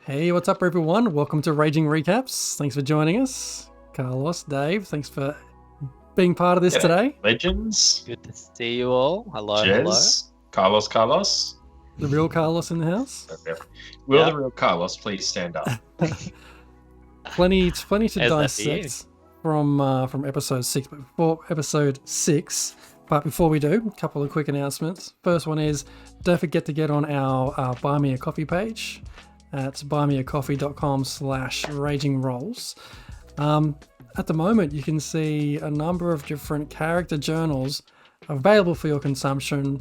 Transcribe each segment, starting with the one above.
Hey, what's up, everyone? Welcome to Raging Recaps. Thanks for joining us. Carlos, Dave, thanks for being part of this G'day, today. Legends, Good to see you all. Hello, Jez, Carlos. The real Carlos in the house. Will Yeah. the real Carlos please stand up? Plenty to Is that you? dissect from episode 6. But before we do, a couple of quick announcements. First one is, don't forget to get on our Buy Me a Coffee page. It's buymeacoffee.com/ragingrolls. At the moment, you can see a number of different character journals available for your consumption.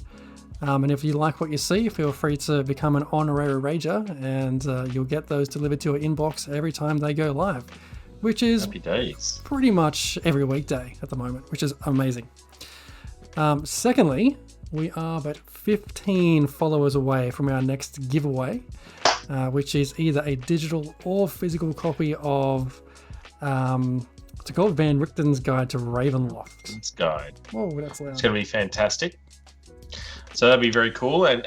And if you like what you see, feel free to become an honorary rager, and you'll get those delivered to your inbox every time they go live, which is Happy days. pretty much every weekday at the moment, which is amazing. Secondly, we are but 15 followers away from our next giveaway, which is either a digital or physical copy of what's it called? Van Richten's Guide to Ravenloft. This guide. Whoa, that's loud. It's going to be fantastic. So that'd be very cool. And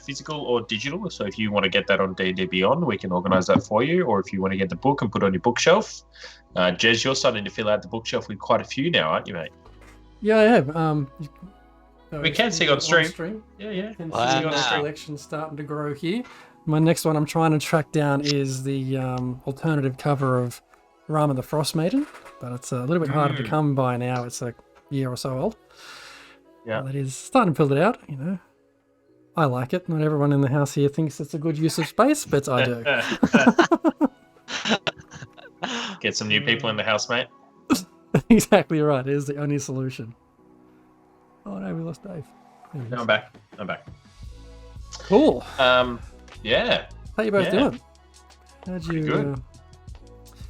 physical or digital. So if you want to get that on D&D Beyond, we can organise that for you. Or if you want to get the book and put it on your bookshelf. Jez, you're starting to fill out the bookshelf with quite a few now, aren't you, mate? Yeah, I have. We can see on stream. Yeah. You can Wow. see the collection starting to grow here. My next one I'm trying to track down is the alternative cover of Rama the Frost Maiden, but it's a little bit harder to come by now. It's a year or so old. Yeah. That is starting to build it out, you know. I like it. Not everyone in the house here thinks it's a good use of space, but I do. Get some new people in the house, mate. Exactly right. It is the only solution. Oh no, we lost Dave. There he No, is. I'm back. Cool. Yeah. How you both Yeah. doing? How'd you? good.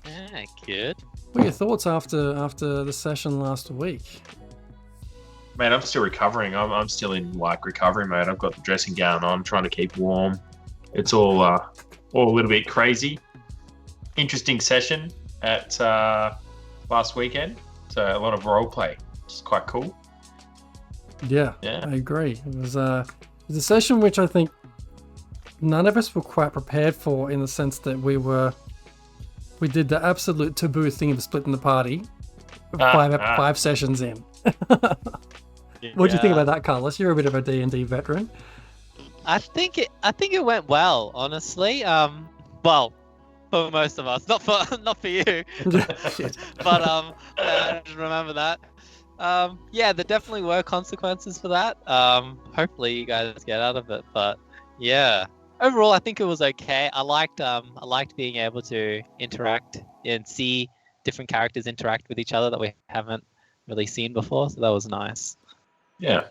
Yeah, good. What are your thoughts after the session last week? Mate, I'm still recovering. I'm still in recovery mode. I've got the dressing gown on, trying to keep warm. It's all a little bit crazy. Interesting session at last weekend. So a lot of role play, which is quite cool. Yeah, Yeah. I agree. It was a session which I think none of us were quite prepared for, in the sense that we did the absolute taboo thing of splitting the party five sessions in. What do you think about that, Carlos? You're a bit of a D&D veteran. I think it went well, honestly. Well, for most of us, not for you, Shit. but just remember that. Yeah, there definitely were consequences for that. Hopefully you guys get out of it, but yeah. Overall, I think it was okay. I liked being able to interact and see different characters interact with each other that we haven't really seen before, so that was nice. Yeah.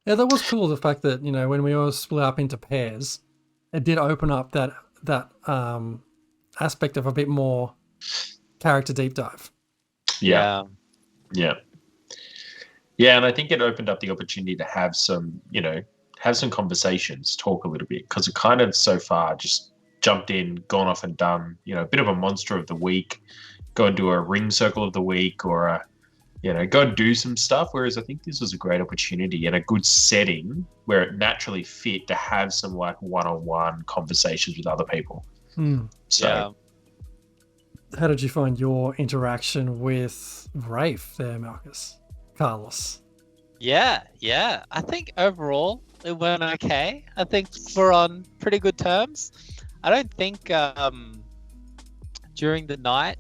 Yeah, that was cool. The fact that, you know, when we all split up into pairs, it did open up that aspect of a bit more character deep dive. Yeah. And I think it opened up the opportunity to have some conversations, talk a little bit, because it kind of so far just jumped in, gone off and done, a bit of a monster of the week, go and do a ring circle of the week, or go and do some stuff. Whereas I think this was a great opportunity and a good setting where it naturally fit to have some like one-on-one conversations with other people. So Yeah. How did you find your interaction with Rafe there, Marcus? Carlos? Yeah. I think overall it went okay. I think we're on pretty good terms. I don't think during the night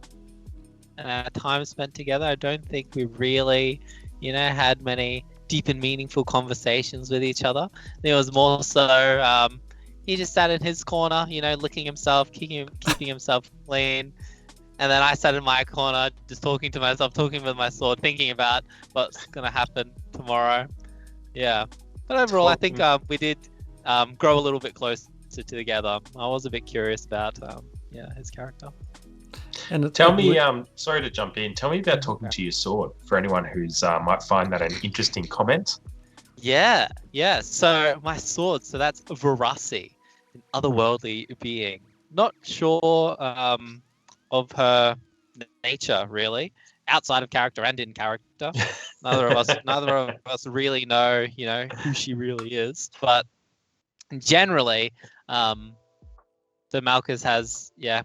and our time spent together, I don't think we really, had many deep and meaningful conversations with each other. There was more so he just sat in his corner, licking himself, keeping himself clean. And then I sat in my corner, just talking to myself, talking with my sword, thinking about what's going to happen tomorrow. Yeah. But overall, I think we did grow a little bit closer together. I was a bit curious about, his character. And tell me, sorry to jump in, tell me about talking to your sword for anyone who's might find that an interesting comment. Yeah. So my sword, so that's Verasi, an otherworldly being. Not sure of her nature, really, outside of character and in character. Neither of us really know, who she really is. But generally, So Malchus has, yeah,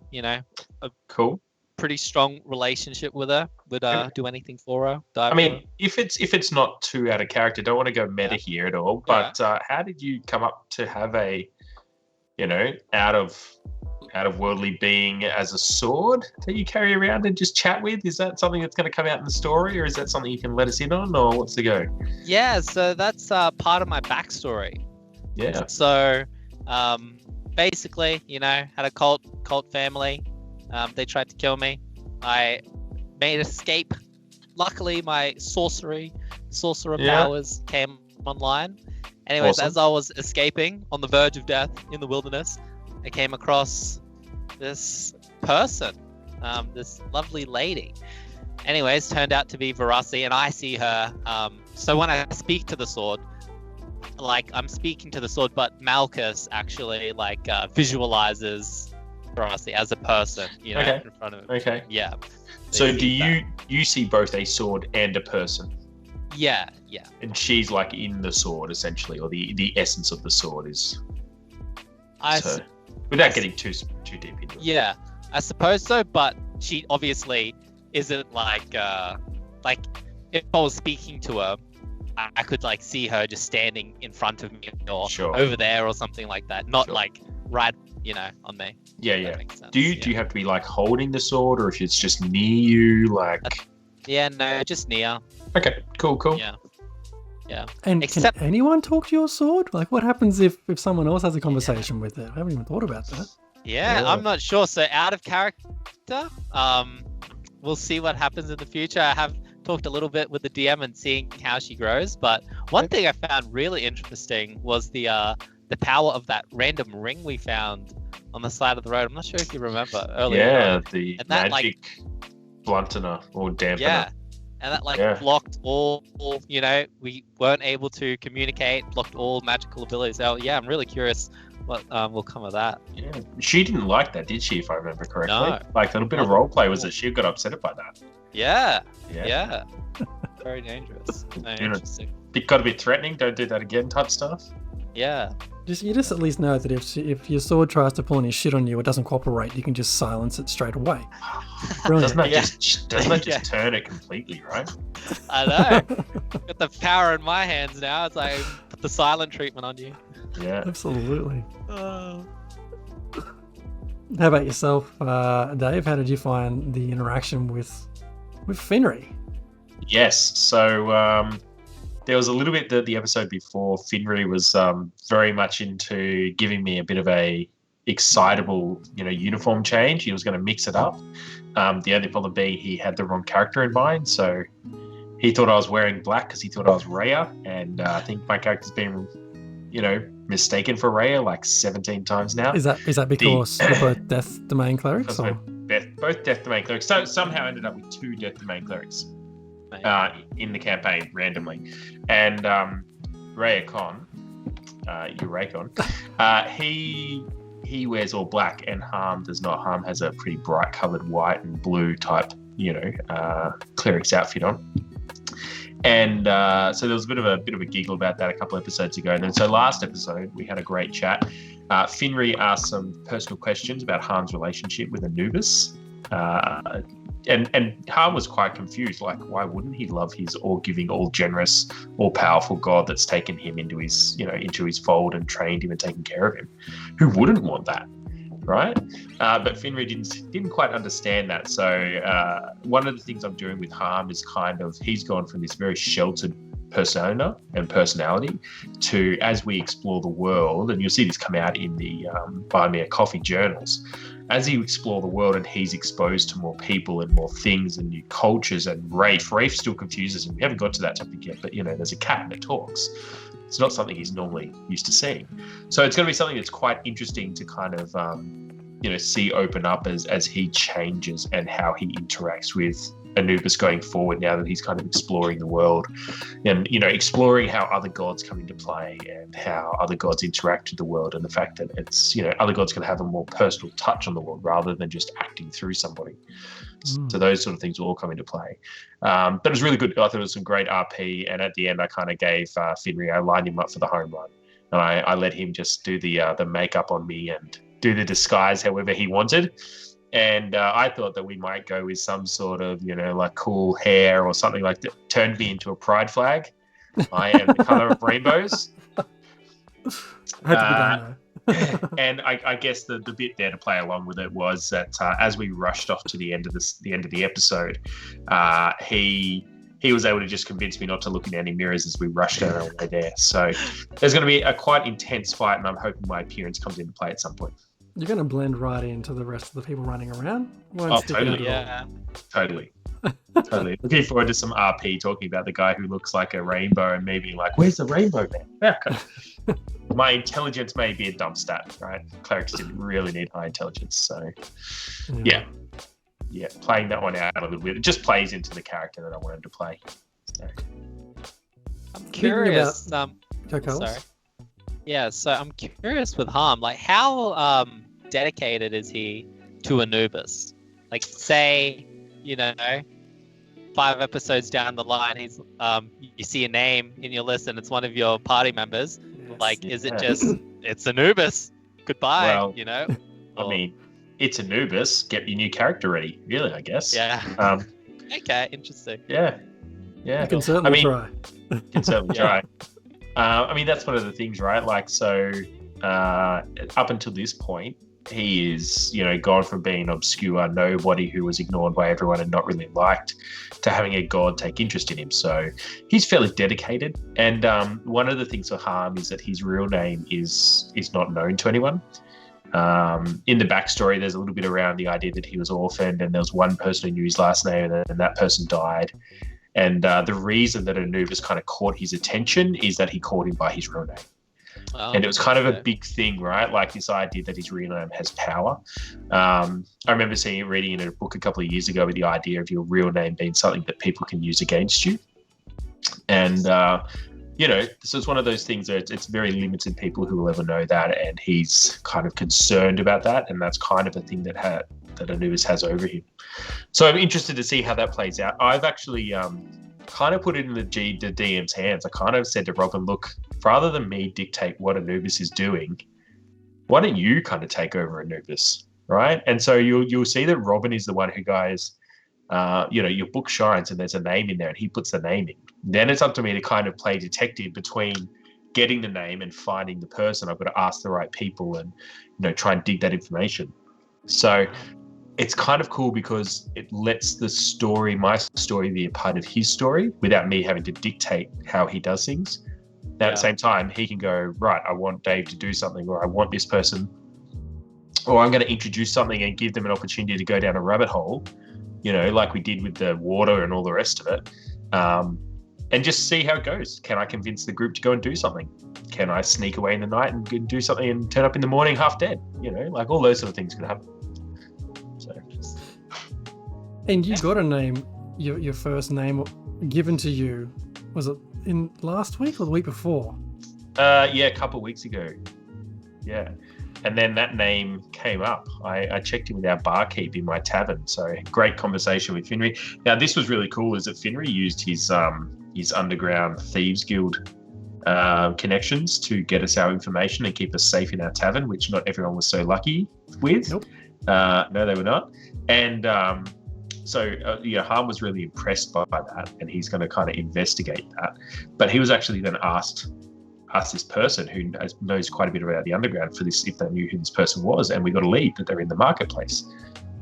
Cool. pretty strong relationship with her. Would do anything for her. Die I for mean, her. if it's not too out of character, don't want to go meta here at all. But how did you come up to have a, out of worldly being as a sword that you carry around and just chat with? Is that something that's going to come out in the story, or is that something you can let us in on, or what's the go? Yeah, so that's part of my backstory. Yeah. So, basically, had a cult family. They tried to kill me. I made escape. Luckily, my sorcerer powers came online. Anyways, Awesome. as I was escaping on the verge of death in the wilderness, I came across this person, this lovely lady. Anyways, turned out to be Verasi, and I see her. So when I speak to the sword, like I'm speaking to the sword, but Malchus actually visualizes Verasi as a person, Okay. in front of him. Okay. Yeah. So he do sees you see both a sword and a person? that. Yeah. And she's like in the sword essentially, or the essence of the sword is. Without getting too deep into it. Yeah, I suppose so, but she obviously isn't like if I was speaking to her, I could see her just standing in front of me or Sure. over there or something like that, not Sure. right, on me. Yeah, If yeah. that makes sense. Do you have to be holding the sword, or if it's just near you, Yeah, no, just near. Okay, cool. Yeah. And Except- can anyone talk to your sword? Like, what happens if someone else has a conversation with it? I haven't even thought about that. Yeah, Yeah. I'm not sure. So out of character, we'll see what happens in the future. I have talked a little bit with the DM and seeing how she grows, but one thing I found really interesting was the power of that random ring we found on the side of the road. I'm not sure if you remember earlier. Yeah, the And that, magic bluntener or dampener. Yeah. And that Yeah. blocked all, we weren't able to communicate, blocked all magical abilities. So yeah, I'm really curious what will come of that. Yeah. She didn't like that, did she, if I remember correctly? No. A little bit of role play was that she got upset by that. Yeah. Yeah. Yeah. Very dangerous. No, You know- interesting. It got a bit threatening, don't do that again type stuff. Yeah. You just at least know that if your sword tries to pull any shit on you, it doesn't cooperate. You can just silence it straight away. Brilliant. Doesn't that just Yeah. turn it completely, right? I know. Got the power in my hands now. It's like put the silent treatment on you. Yeah. Absolutely. Oh. How about yourself, Dave? How did you find the interaction with Finri? Yes. So there was a little bit the episode before. Finri was very much into giving me a bit of a excitable, uniform change. He was going to mix it up. The only problem being he had the wrong character in mind. So he thought I was wearing black because he thought I was Rhea, and I think my character's been, mistaken for Rhea 17 times now. Is that because you're both Death Domain clerics? Because Or? we're both Death Domain clerics. So somehow ended up with 2 Death Domain clerics in the campaign randomly. And Rhea Con, Euracon, he wears all black, and Harm does not. Harm has a pretty bright coloured white and blue type, cleric's outfit on. And so there was a bit of a giggle about that a couple episodes ago. And then so last episode we had a great chat. Finri asked some personal questions about Harm's relationship with Anubis. And Harm was quite confused, why wouldn't he love his all-giving, all-generous, all-powerful god that's taken him into his fold and trained him and taken care of him? Who wouldn't want that, right? But Finri didn't quite understand that. So one of the things I'm doing with Harm is he's gone from this very sheltered persona and personality to, as we explore the world, and you'll see this come out in the Buy Me a Coffee journals, as you explore the world and he's exposed to more people and more things and new cultures and Rafe still confuses him. We haven't got to that topic yet, but there's a cat that talks. It's not something he's normally used to seeing. So it's going to be something that's quite interesting to see open up as he changes and how he interacts with Anubis going forward, now that he's kind of exploring the world and exploring how other gods come into play and how other gods interact with the world, and the fact that it's other gods can have a more personal touch on the world rather than just acting through somebody. So those sort of things will all come into play. But it was really good. I thought it was some great RP, and at the end I kind of gave Finri, I lined him up for the home run, and I let him just do the makeup on me and do the disguise however he wanted. And I thought that we might go with some sort of, like cool hair or something like that. Turned me into a pride flag. I am the color of rainbows. Had to be done, though. And I guess the bit there to play along with it was that as we rushed off to the end of the episode, he was able to just convince me not to look in any mirrors as we rushed out our way there. So there's going to be a quite intense fight, and I'm hoping my appearance comes into play at some point. You're going to blend right into the rest of the people running around. Totally. Yeah. Totally. Looking forward to some RP talking about the guy who looks like a rainbow and me being like, where's the rainbow, man? Yeah. My intelligence may be a dump stat, right? Clerics didn't really need high intelligence. So, yeah, playing that one out a little bit. It just plays into the character that I wanted to play. So. I'm curious. Go, Carlos. Sorry. Yeah, so I'm curious with Harm, like how dedicated is he to Anubis? Like, say, 5 episodes down the line, he's you see a name in your list and it's one of your party members. Yes. Like, is it just it's Anubis? Goodbye, Well, Or, I mean, it's Anubis. Get your new character ready, really, I guess. Yeah. Okay, interesting. Yeah. You can certainly try. Can certainly try. That's one of the things, right? Like, so up until this point, he is, gone from being an obscure nobody who was ignored by everyone and not really liked to having a god take interest in him. So he's fairly dedicated. And one of the things for Harm is that his real name is not known to anyone. In the backstory, there's a little bit around the idea that he was orphaned and there was one person who knew his last name and that person died. And the reason that Anubis kind of caught his attention is that he called him by his real name. And it was kind of a big thing, right? Like this idea that his real name has power. I remember reading in a book a couple of years ago with the idea of your real name being something that people can use against you. And, so it's one of those things that it's very limited people who will ever know that. And he's kind of concerned about that. And that's kind of a thing that Anubis has over him. So I'm interested to see how that plays out. I've actually kind of put it in the DM's hands. I kind of said to Robin, look, rather than me dictate what Anubis is doing, why don't you kind of take over Anubis, right? And so you'll see that Robin is the one who goes, your book shines and there's a name in there and he puts the name in. Then it's up to me to kind of play detective between getting the name and finding the person. I've got to ask the right people and, try and dig that information. So it's kind of cool because it lets my story, be a part of his story without me having to dictate how he does things. Now, at the same time, he can go, right, I want Dave to do something, or I want this person, or I'm going to introduce something and give them an opportunity to go down a rabbit hole, like we did with the water and all the rest of it, and just see how it goes. Can I convince the group to go and do something? Can I sneak away in the night and do something and turn up in the morning half dead? Like all those sort of things can happen. And you got a name, your first name given to you, was it in last week or the week before? A couple of weeks ago. Yeah. And then that name came up. I checked in with our barkeep in my tavern. So great conversation with Finry. Now, this was really cool is that Finry used his underground thieves guild connections to get us our information and keep us safe in our tavern, which not everyone was so lucky with. Nope. No, they were not. And Harm was really impressed by that, and he's going to kind of investigate that. But he was actually then asked this person who knows quite a bit about the underground for this, if they knew who this person was, and we got a lead that they're in the marketplace.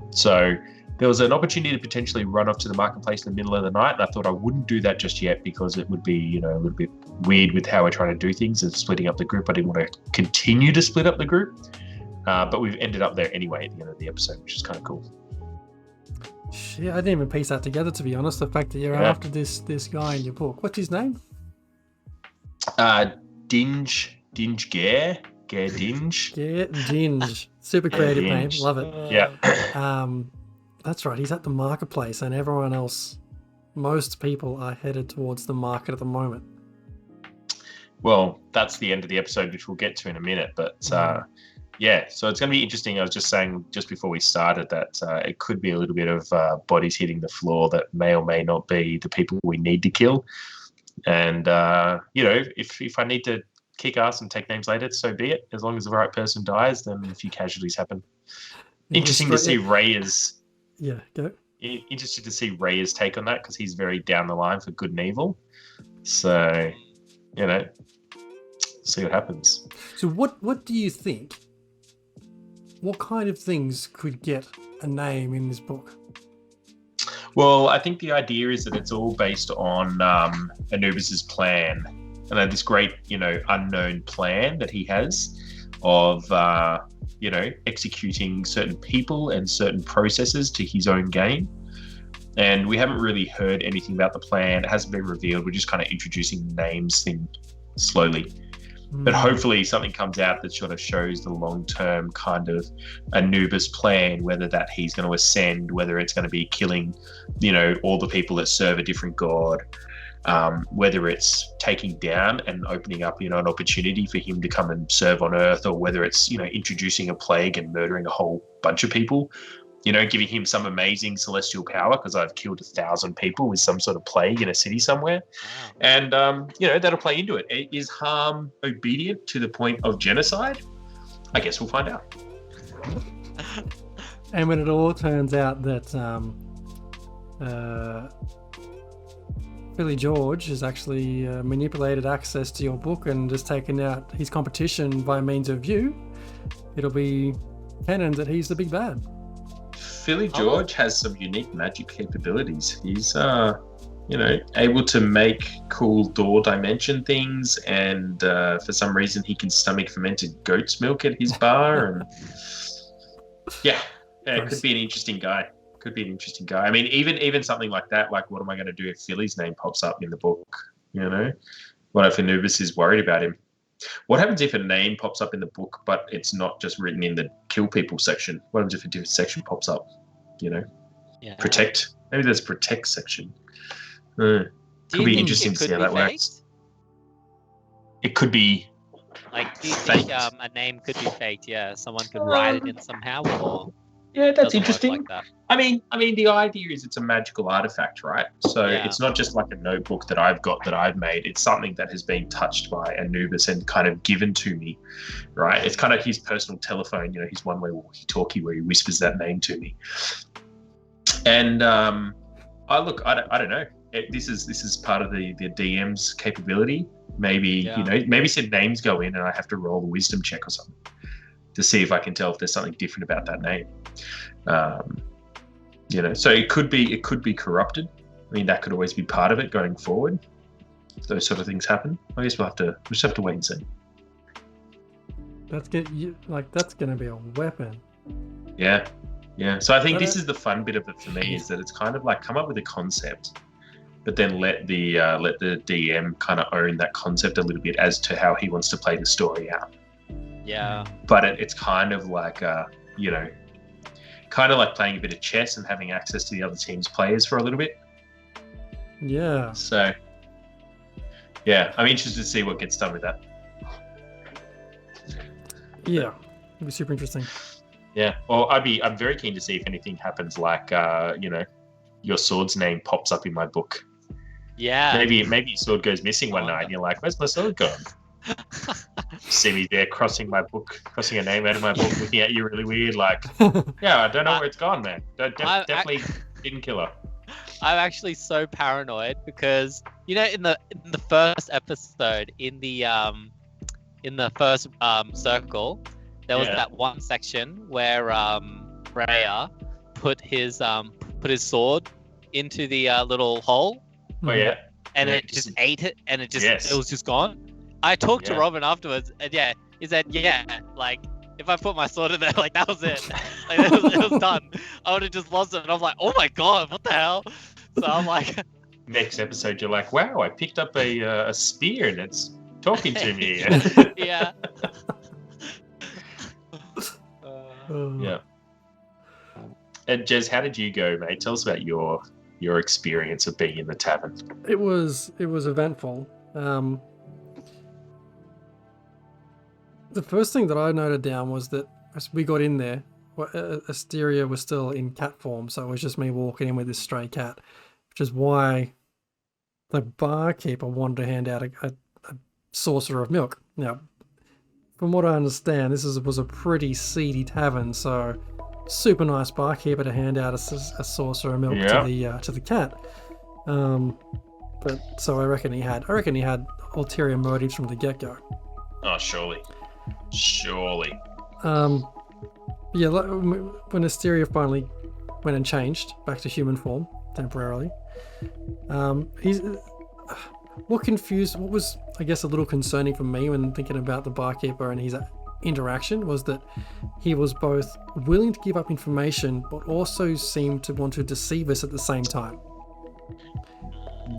So there was an opportunity to potentially run off to the marketplace in the middle of the night, and I thought I wouldn't do that just yet because it would be, a little bit weird with how we're trying to do things and splitting up the group. I didn't want to continue to split up the group, but we've ended up there anyway at the end of the episode, which is kind of cool. Shit, I didn't even piece that together, to be honest. The fact that you're after this guy in your book. What's his name? Dinge Gare Dinge. Yeah, Dinge. Super creative name. Love it. Yeah. That's right. He's at the marketplace, and everyone else, most people are headed towards the market at the moment. Well, that's the end of the episode, which we'll get to in a minute. But so it's going to be interesting. I was just saying just before we started that it could be a little bit of bodies hitting the floor that may or may not be the people we need to kill. And, if I need to kick ass and take names later, so be it. As long as the right person dies, then a few casualties happen. Interesting to see Reyes. Yeah, go. Interested to see Reyes' take on that because he's very down the line for good and evil. So, see what happens. So what do you think? What kind of things could get a name in this book? Well, I think the idea is that it's all based on Anubis's plan, and this great, unknown plan that he has of, executing certain people and certain processes to his own gain. And we haven't really heard anything about the plan. It hasn't been revealed. We're just kind of introducing the names thing slowly. But hopefully something comes out that sort of shows the long-term kind of Anubis plan, whether that he's going to ascend, whether it's going to be killing, all the people that serve a different god, whether it's taking down and opening up, an opportunity for him to come and serve on Earth, or whether it's, introducing a plague and murdering a whole bunch of people, giving him some amazing celestial power because I've killed 1,000 people with some sort of plague in a city somewhere. Wow. And, that'll play into it. Is harm obedient to the point of genocide? I guess we'll find out. And when it all turns out that Billy George has actually manipulated access to your book and has taken out his competition by means of you, it'll be canon that he's the big bad. Philly George has some unique magic capabilities. He's, able to make cool door dimension things, and for some reason he can stomach fermented goat's milk at his bar. And it could be an interesting guy. I mean, even something like that. Like, what am I going to do if Philly's name pops up in the book? What if Anubis is worried about him? What happens if a name pops up in the book, but it's not just written in the kill people section? What happens if a different section pops up? Protect. Maybe there's a protect section. Could be interesting to see how that works. It could be. Like, do you think a name could be faked? Yeah, someone could write it in somehow, or that's interesting. Like that. I mean, the idea is it's a magical artifact, right? So it's not just like a notebook that I've got that I've made. It's something that has been touched by Anubis and kind of given to me, right? It's kind of his personal telephone, his one-way walkie-talkie where he whispers that name to me. And I don't know. This is part of the DM's capability. Maybe maybe some names go in and I have to roll a wisdom check or something to see if I can tell if there's something different about that name. So it could be corrupted. I mean, that could always be part of it going forward. If those sort of things happen, I guess we'll just have to wait and see. That's gonna be a weapon. Yeah. So I think this is the fun bit of it for me, is that it's kind of like come up with a concept, but then let the DM kind of own that concept a little bit as to how he wants to play the story out. Yeah. But it's kind of like kind of like playing a bit of chess and having access to the other team's players for a little bit. Yeah. So, I'm interested to see what gets done with that. Yeah, it'll be super interesting. Yeah. Well, I'm very keen to see if anything happens, like your sword's name pops up in my book. Yeah. Maybe your sword goes missing one night and you're like, where's my sword gone? See me there crossing a name out of my book, looking at you really weird, like, I don't know where it's gone, man. Definitely didn't kill her. I'm actually so paranoid because in the first episode, in the first circle, there was that one section where Rhea put his sword into the little hole. Oh yeah. And it just ate it, and it was just gone. I talked to Robin afterwards, and he said, like, if I put my sword in there, like, that was it. Like, it was done. I would have just lost it, and I'm like, oh my god, what the hell? So I'm like... Next episode, you're like, wow, I picked up a spear, and it's talking to me. Yeah. Yeah. And Jez, how did you go, mate? Tell us about your experience of being in the tavern. It was eventful. The first thing that I noted down was that as we got in there, Asteria was still in cat form, so it was just me walking in with this stray cat, which is why the barkeeper wanted to hand out a saucer of milk. Now, from what I understand, was a pretty seedy tavern, so super nice barkeeper to hand out a saucer of milk to the cat. But so I reckon he had ulterior motives from the get-go. Oh, surely. Yeah, when Asteria finally went and changed back to human form temporarily, what was, I guess, a little concerning for me when thinking about the barkeeper and his interaction was that he was both willing to give up information but also seemed to want to deceive us at the same time.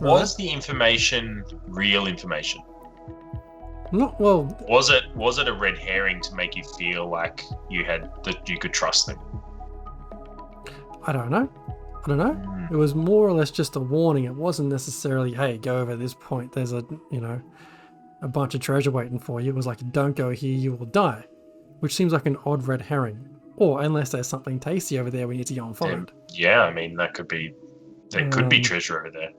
Was the information real information? Not well. Was it a red herring to make you feel like you could trust them? I don't know. It was more or less just a warning. It wasn't necessarily, hey, go over this point. There's a bunch of treasure waiting for you. It was like, don't go here, you will die. Which seems like an odd red herring. Or unless there's something tasty over there we need to go and find. Yeah, I mean, there could be treasure over there.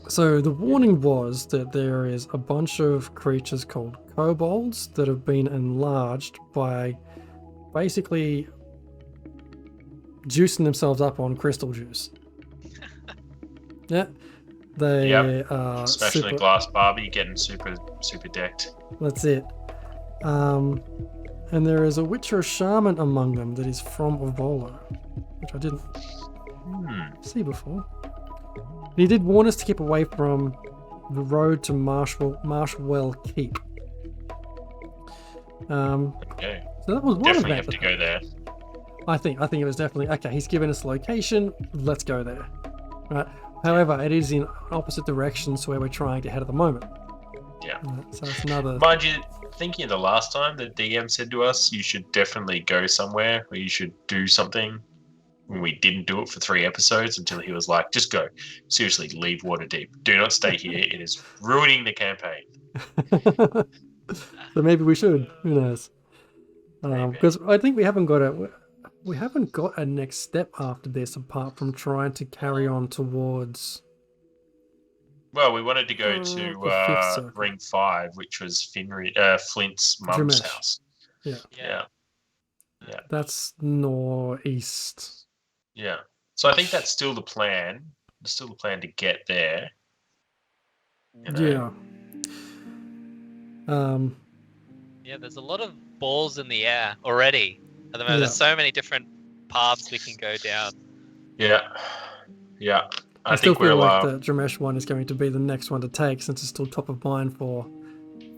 So the warning was that there is a bunch of creatures called kobolds that have been enlarged by basically juicing themselves up on crystal juice. Yeah. They are especially Glass Barbie getting super decked. That's it. And there is a witch or a shaman among them that is from Avolo, which I didn't see before. He did warn us to keep away from the road to Marshwell Keep. Okay. So that was one definitely of have to go there. I think it was definitely okay. He's given us a location. Let's go there. Right. However, it is in opposite directions to where we're trying to head at the moment. Yeah. So it's another. Mind you, thinking the last time the DM said to us, you should definitely go somewhere or you should do something. When we didn't do it for 3 episodes until he was like, just go. Seriously, leave Waterdeep. Do not stay here. It is ruining the campaign. So maybe we should. Who knows? Because I think we haven't got a next step after this apart from trying to carry on towards. Well, we wanted to go to Ring 5, which was Flint's mum's house. Yeah. That's northeast. Yeah. So I think that's still the plan. There's still the plan to get there. Yeah. Yeah, there's a lot of balls in the air already. At the moment, there's so many different paths we can go down. Yeah. I still feel like the Dramesh one is going to be the next one to take since it's still top of mind for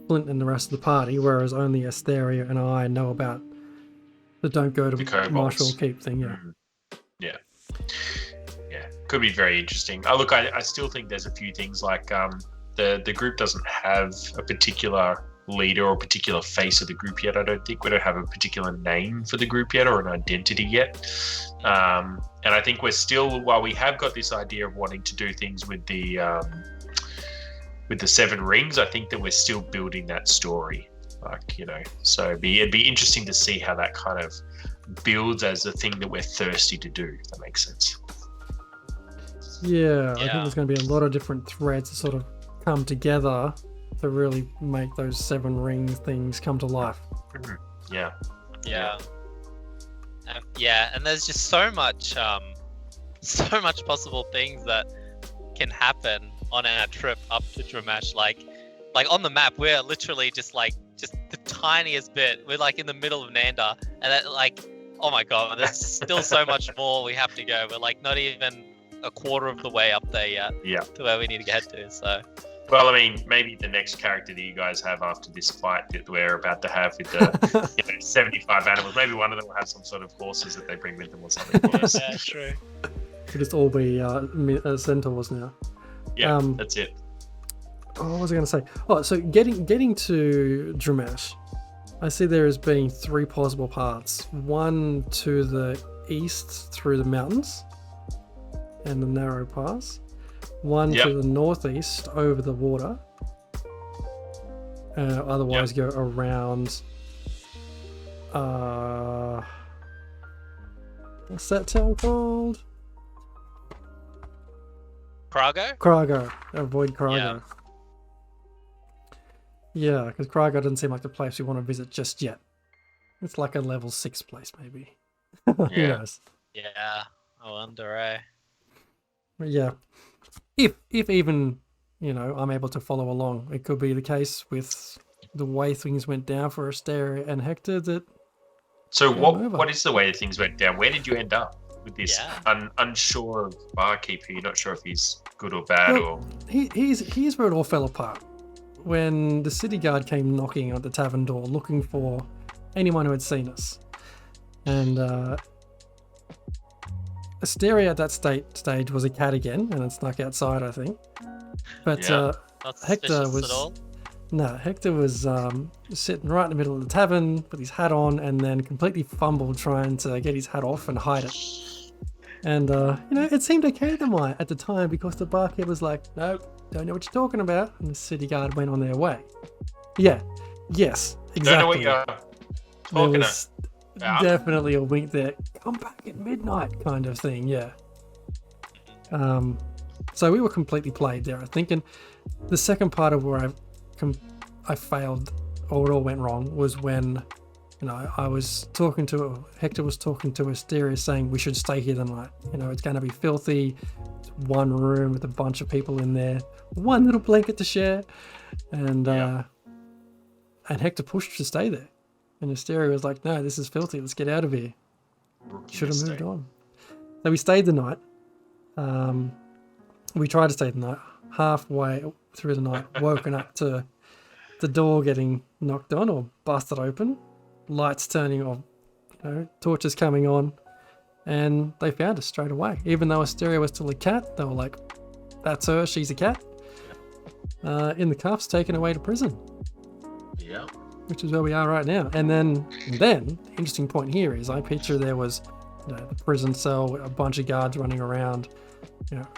Flint and the rest of the party, whereas only Asteria and I know about the don't go to Marshall Keep thing. Yeah. Could be very interesting. Look, I still think there's a few things like the group doesn't have a particular leader or particular face of the group yet. I don't think we don't have a particular name for the group yet or an identity yet. And I think we're still, while we have got this idea of wanting to do things with the 7 rings, I think that we're still building that story. So it'd be interesting to see how that kind of builds as a thing that we're thirsty to do, if that makes sense. Yeah, I think there's going to be a lot of different threads that sort of come together to really make those 7 ring things come to life. Yeah, and there's just so much possible things that can happen on our trip up to Dramesh. Like on the map, we're literally just the tiniest bit. We're like in the middle of Nanda, and that, oh my god, there's still so much more we have to go. We're like not even a quarter of the way up there yet. Yeah. To where we need to get to. So. Well, I mean, maybe the next character that you guys have after this fight that we're about to have with the 75 animals, maybe one of them will have some sort of horses that they bring with them or something. Yeah, true. It'll just all be centaurs now. Yeah, that's it. Oh, what was I going to say? Oh, so getting to Dramesh, I see there as being 3 possible paths. One to the east through the mountains and the narrow pass. One to the northeast over the water. Otherwise go around... what's that town called? Krago? Krago. Avoid Krago. Yeah, because Krygar doesn't seem like the place we want to visit just yet. It's like a level 6 place, maybe. Who Yeah. knows? Yeah, I wonder, eh? But yeah, if even I'm able to follow along, it could be the case with the way things went down for Asteria and Hector that So Game what over. what is the way that things went down? Where did you end up with this Yeah. unsure of barkeep who you're not sure if he's good or bad Well, here's where it all fell apart. When the city guard came knocking at the tavern door looking for anyone who had seen us, and Asteria at that stage was a cat again, and it snuck outside, I think. But Yeah. Not Hector suspicious was at all. no, Hector was sitting right in the middle of the tavern with his hat on, and then completely fumbled trying to get his hat off and hide it. And it seemed okay at the time because the barkeep was like, "Nope, don't know what you're talking about," and the city guard went on their way. Yeah, yes, exactly. Don't know what you're There talking was about. definitely a wink there. Come back at midnight, kind of thing. Yeah. So we were completely played there, I think. And the second part of where I failed, or it all went wrong, was when I was talking to Hector was talking to Asteria, saying we should stay here tonight. It's going to be filthy. It's one room with a bunch of people in there, one little blanket to share, and and Hector pushed to stay there. And Asteria was like, "No, this is filthy. Let's get out of here." Rookie Should have moved mistake. on. So we stayed the night. We tried to stay the night. Halfway through the night, woken up to the door getting knocked on or busted open, lights turning on, torches coming on, and they found us straight away. Even though Asteria was still a cat, they were like, "That's her. She's a cat." In the cuffs, taken away to prison, Yeah. which is where we are right now. And then the interesting point here is I picture there was the prison cell, a bunch of guards running around,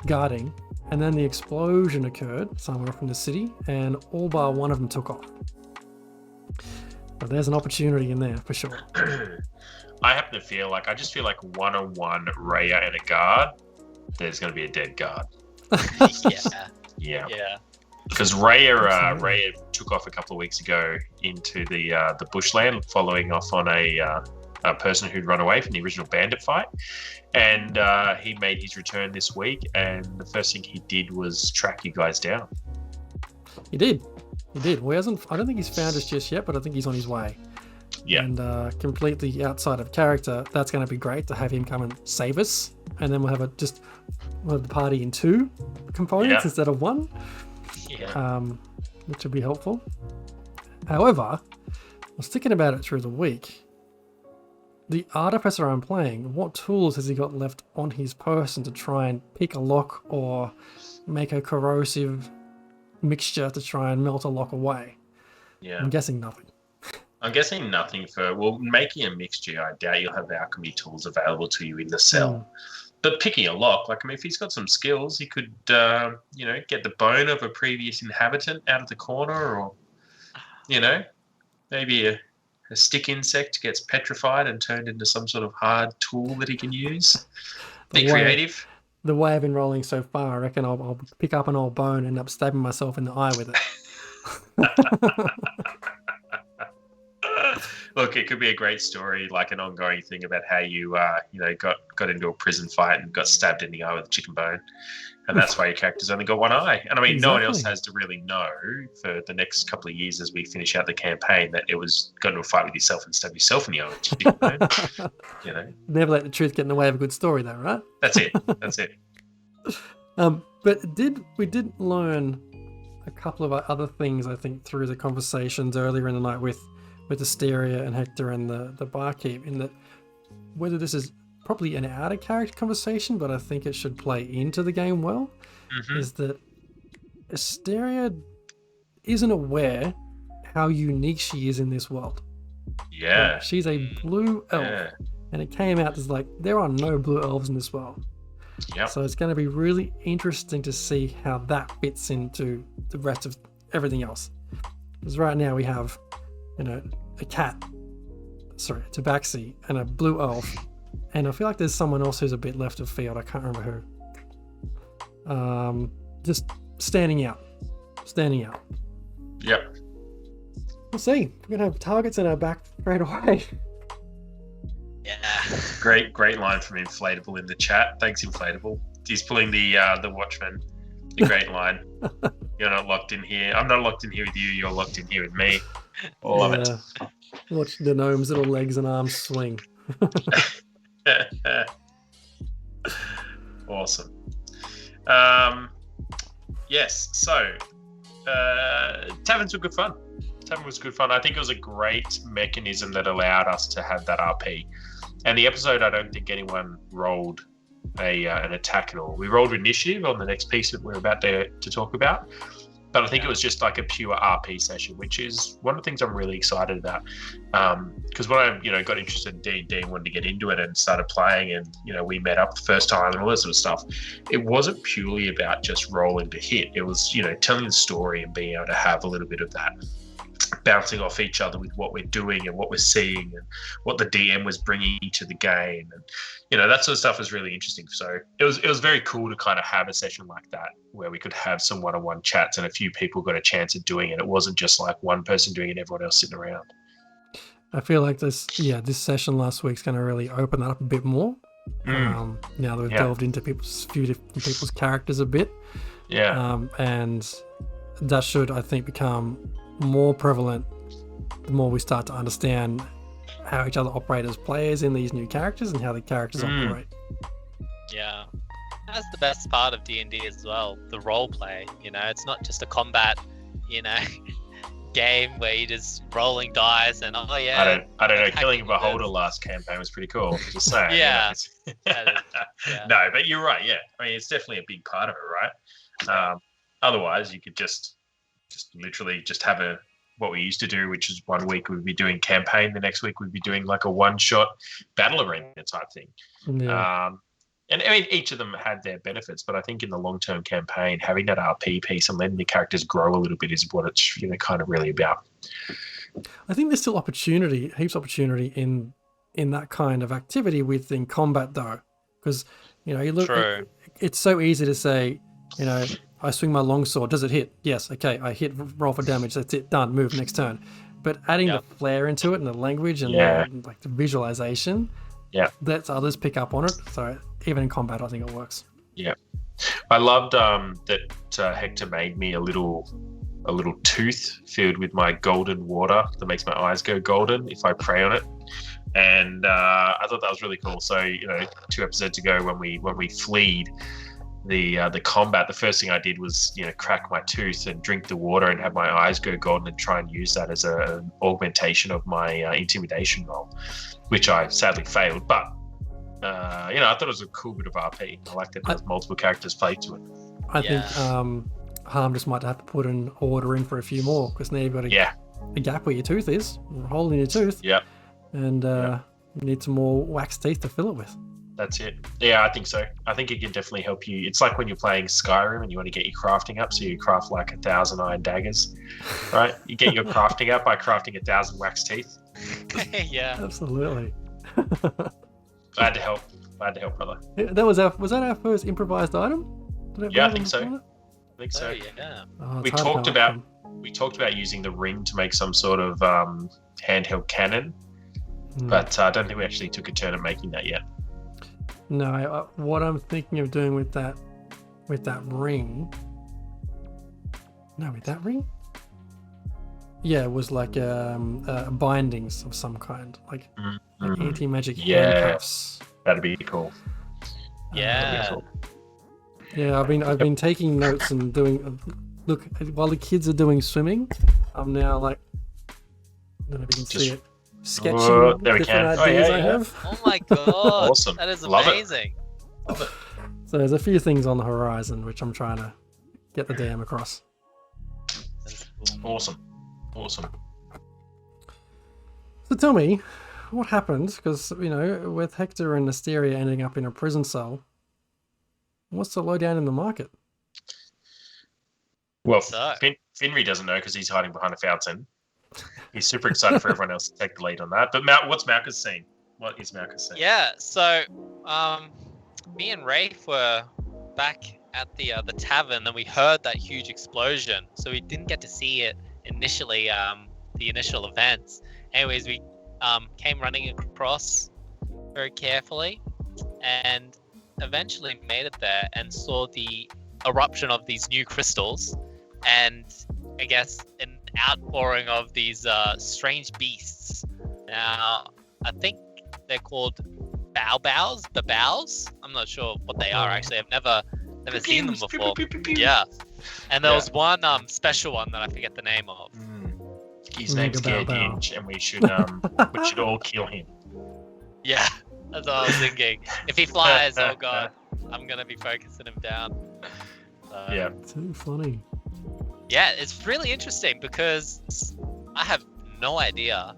guarding, and then the explosion occurred somewhere from the city, and all bar one of them took off. But there's an opportunity in there for sure. I happen to feel like one-on-one Raya and a guard, there's going to be a dead guard. Yeah, Yeah. yeah. Because Raya Absolutely. Raya took off a couple of weeks ago into the bushland, following off on a person who'd run away from the original bandit fight, and he made his return this week. And the first thing he did was track you guys down. He did. Well, I don't think he's found us just yet, but I think he's on his way. Yeah. And completely outside of character, that's going to be great to have him come and save us. And then we'll have the party in 2 components Yeah. instead of 1. Yeah. Which would be helpful. However, I was thinking about it through the week. The artificer I'm playing, what tools has he got left on his person to try and pick a lock or make a corrosive mixture to try and melt a lock away? Yeah. I'm guessing nothing. I'm guessing nothing making a mixture. I doubt you'll have alchemy tools available to you in the cell. But picking a lock, if he's got some skills, he could, get the bone of a previous inhabitant out of the corner, or, maybe a stick insect gets petrified and turned into some sort of hard tool that he can use. Be The way- creative. The way I've been rolling so far, I reckon I'll pick up an old bone and end up stabbing myself in the eye with it. Look, it could be a great story, like an ongoing thing about how you, got into a prison fight and got stabbed in the eye with a chicken bone, and that's why your character's only got one eye. And I mean, no one else Exactly. has to really know for the next couple of years as we finish out the campaign that it was got into a fight with yourself and stabbed yourself in the eye with a chicken bone. Never let the truth get in the way of a good story, though, right? That's it. That's it. But we did learn a couple of other things, I think, through the conversations earlier in the night with Asteria and Hector and the barkeep, in that whether this is probably an out of character conversation, but I think it should play into the game well, Mhm. is that Asteria isn't aware how unique she is in this world. Yeah. She's a blue elf, Yeah. and it came out as like there are no blue elves in this world. Yep. So it's going to be really interesting to see how that fits into the rest of everything else. Because right now we have, a cat, sorry, a tabaxi, and a blue elf, and I feel like there's someone else who's a bit left of field. I can't remember who. Just standing out. Yep. We'll see. We're gonna have targets in our back straight away. Yeah. Great line from Inflatable in the chat. Thanks, Inflatable. He's pulling the Watchman. The great line. You're not locked in here. I'm not locked in here with you. You're locked in here with me. Love it. Watch the gnome's little legs and arms swing. Awesome. Yes. So, taverns were good fun. Tavern was good fun. I think it was a great mechanism that allowed us to have that RP. And the episode, I don't think anyone rolled an attack at all. We rolled initiative on the next piece that we're about to talk about, but I think it was just like a pure RP session, which is one of the things I'm really excited about. Because when I got interested in D&D and wanted to get into it and started playing, and we met up the first time and all that sort of stuff, it wasn't purely about just rolling to hit. It was telling the story and being able to have a little bit of that bouncing off each other with what we're doing and what we're seeing and what the DM was bringing to the game, and that sort of stuff is really interesting. So it was very cool to kind of have a session like that where we could have some one-on-one chats and a few people got a chance at doing it. It wasn't just like one person doing it, everyone else sitting around. I feel like this session last week's going to really open that up a bit more. Now that we've delved into few different people's characters a bit. And that should, I think, become more prevalent the more we start to understand how each other operate as players in these new characters and how the characters operate. Yeah, that's the best part of D&D as well, the role play. It's not just a combat game where you're just rolling dice and I don't know, killing a beholder last campaign was pretty cool, just saying. No, but you're right. I mean, it's definitely a big part of it, right? Otherwise you could just literally just have what we used to do, which is 1 week we'd be doing campaign, the next week we'd be doing like a one-shot battle arena type thing. And I mean, each of them had their benefits, but I think in the long-term campaign, having that RP piece and letting the characters grow a little bit is what it's kind of really about. I think there's still heaps of opportunity in that kind of activity within combat, though, because you look. It's so easy to say, I swing my longsword. Does it hit? Yes. Okay. I hit. Roll for damage. That's it. Done. Move. Next turn. But adding the flair into it and the language and the visualization, lets others pick up on it. So even in combat, I think it works. Yeah. I loved that Hector made me a little tooth filled with my golden water that makes my eyes go golden if I pray on it. And I thought that was really cool. So 2 episodes ago when we fleed the combat, the first thing I did was crack my tooth and drink the water and have my eyes go golden and try and use that as an augmentation of my intimidation roll, which I sadly failed. But I thought it was a cool bit of RP. I liked that there's multiple characters played to it. I think Harm just might have to put an order in for a few more, because now you've got a gap where your tooth is, a hole in your tooth. And you need some more wax teeth to fill it with. That's it. Yeah, I think so. I think it can definitely help you. It's like when you're playing Skyrim and you want to get your crafting up, so you craft like 1,000 iron daggers, right? You get your crafting up by crafting 1,000 wax teeth. Yeah, absolutely. I had to help, brother. That was that our first improvised item? I think so. Oh, yeah. We talked about using the ring to make some sort of handheld cannon, but I don't think we actually took a turn at making that yet. No, what I'm thinking of doing with that ring. No, with that ring? Yeah, it was like bindings of some kind, like anti-magic handcuffs. That'd be cool. Yeah. Yeah, I've been taking notes and doing. Look, while the kids are doing swimming, I'm now like, I don't know if you can see it. Sketching different ideas I have. Oh my god! Awesome. That is Love amazing. Love it. So there's a few things on the horizon which I'm trying to get the DM across. Awesome. So tell me, what happened? Because with Hector and Asteria ending up in a prison cell, what's the lowdown in the market? Well, Finri doesn't know because he's hiding behind a fountain. He's super excited for everyone else to take the lead on that. But what's Malchus saying? What is Malchus saying? Yeah, so me and Rafe were back at the tavern, and we heard that huge explosion. So we didn't get to see it initially. the initial events. Anyways, we came running across very carefully and eventually made it there and saw the eruption of these new crystals and I guess an outpouring of these strange beasts. Now, I think they're called baobabs. I'm not sure what they are actually. I've never seen them before. Yeah, and there was one special one that I forget the name of. His name's Gerdinch, and we should all kill him. Yeah, that's what I was thinking. If he flies, oh god, I'm gonna be focusing him down. Yeah, too funny. Yeah, it's really interesting because I have no idea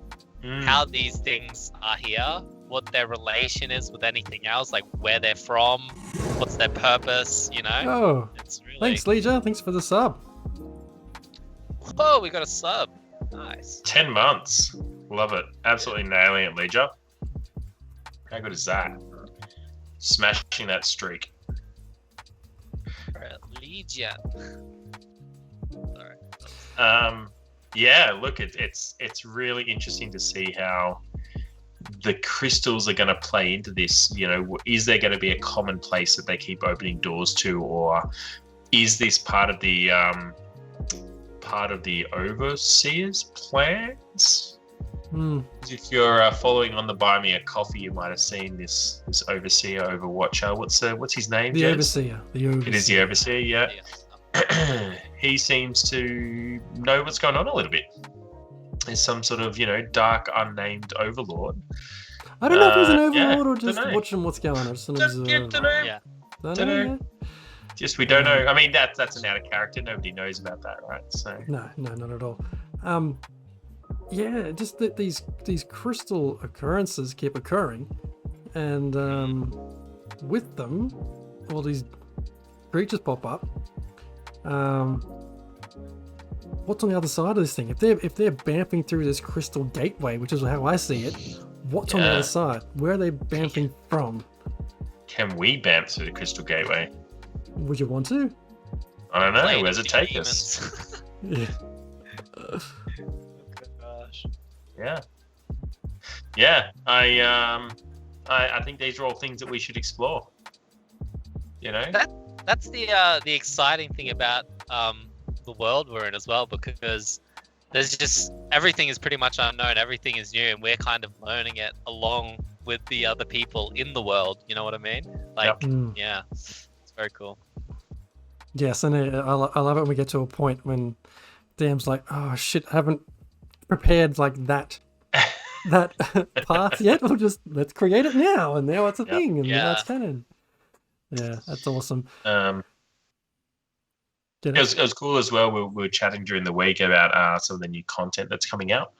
how these things are here, what their relation is with anything else, like where they're from, what's their purpose, you know? Oh, it's really... thanks, Leisure. Thanks for the sub. Whoa, we got a sub. Nice. 10 months. Love it. Absolutely nailing it, Leisure. How good is that? Smashing that streak. Legion. Yeah, look, it's really interesting to see how the crystals are going to play into this. You know, is there going to be a common place that they keep opening doors to, or is this part of the overseer's plans? If you're following on the Buy Me a Coffee, you might have seen this overseer, overwatcher. What's his name? The Jez? Overseer. It is the overseer. Yeah. He seems to know what's going on a little bit. There's some sort of, dark, unnamed overlord. I don't know if he's an overlord or just watching what's going on. Just an observer. Don't know. Just we don't know. I mean, that's an out of character. Nobody knows about that, right? So no, not at all. Yeah, just that these crystal occurrences keep occurring, and with them, all these creatures pop up. What's on the other side of this thing? If they're bamfing through this crystal gateway, which is how I see it, what's on the other side? Where are they bamfing from? Can we bamf through the crystal gateway? Would you want to? I don't know. Where does it take us? Yeah. Oh, gosh. Yeah. I think these are all things that we should explore. That's the exciting thing about the world we're in as well, because there's just everything is pretty much unknown, everything is new, and we're kind of learning it along with the other people in the world. You know what I mean? Like, yeah, it's very cool. Yes, and I love it when we get to a point when Dam's like, oh shit, I haven't prepared like that path yet. Let's create it now, and now it's a thing, and now it's canon. Yeah, that's awesome. It was cool as well. We were chatting during the week about some of the new content that's coming out.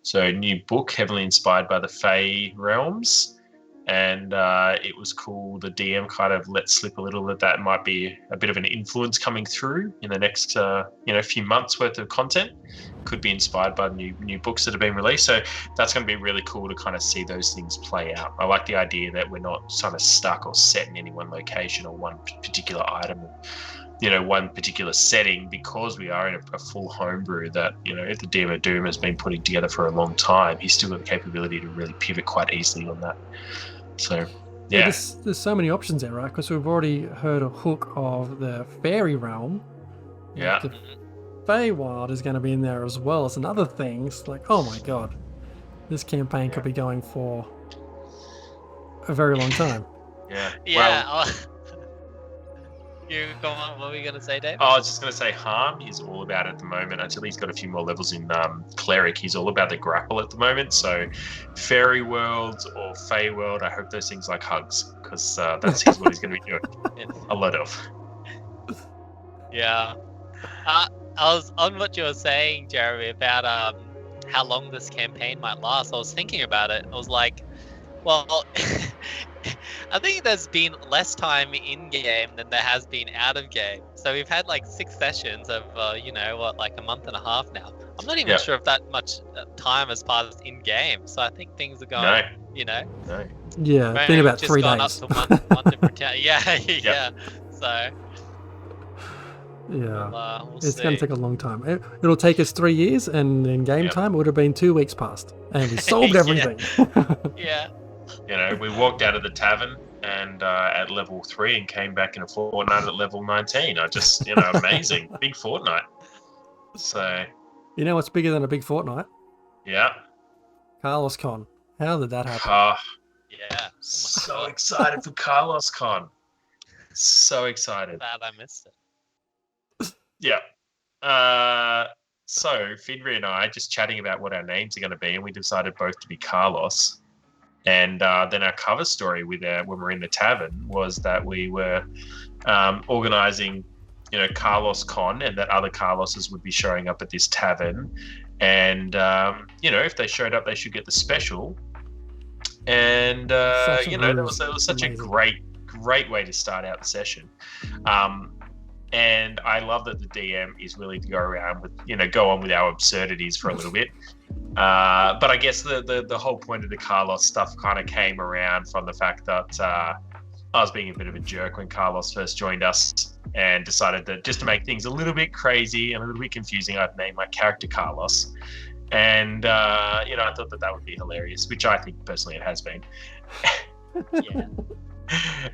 So, a new book heavily inspired by the Fae realms, and it was cool. The DM kind of let slip a little that might be a bit of an influence coming through in the next few months worth of content. Could be inspired by new books that have been released. So that's going to be really cool to kind of see those things play out. I like the idea that we're not kind of stuck or set in any one location or one particular item, one particular setting, because we are in a full homebrew that, if the DM of Doom has been putting together for a long time, he's still got the capability to really pivot quite easily on that. So, yeah. There's so many options there, right? Because we've already heard a hook of the fairy realm. Yeah. The Feywild is going to be in there as well as another thing. It's like, oh my god, this campaign could be going for a very long time. Yeah. Yeah. You go on. What were you going to say, Dave? I was just going to say, Harm is all about at the moment, until he's got a few more levels in Cleric, he's all about the grapple at the moment. So Fairy World or Fey World, I hope those things like hugs, because that's what he's going to be doing a lot of. Yeah. I was on what you were saying, Jeremy, about how long this campaign might last. I was thinking about it. I was like, well, I think there's been less time in game than there has been out of game. So we've had like 6 sessions of, like a month and a half now. I'm not even sure if that much time has passed in game. So I think things are going, No. Yeah, it's been about 3 days. Up to one different town. Yeah. So. Yeah. We'll It's see. going to take a long time. It'll take us 3 years, and in game Yep. time, it would have been 2 weeks past, and we solved Yeah. everything. Yeah. You know, we walked out of the tavern and at level 3 and came back in a fortnight at level 19. I just, amazing. Big fortnight. So, You know what's bigger than a big fortnight? yeah. Carlos Con. How did that happen? Yeah. Oh my So God. excited for Carlos Con. So excited. Glad I missed it. Yeah. So Finri and I just chatting about what our names are going to be, and we decided both to be Carlos. And then our cover story when we're in the tavern was that we were organizing, Carlos Con, and that other Carloses would be showing up at this tavern. And if they showed up, they should get the special. And Such a that ruse. was such Amazing. a great way to start out the session. And I love that the DM is willing to go around with, go on with our absurdities for a little bit. But I guess the whole point of the Carlos stuff kind of came around from the fact that I was being a bit of a jerk when Carlos first joined us and decided that just to make things a little bit crazy and a little bit confusing, I'd name my character Carlos. And, I thought that would be hilarious, which I think personally it has been. Yeah.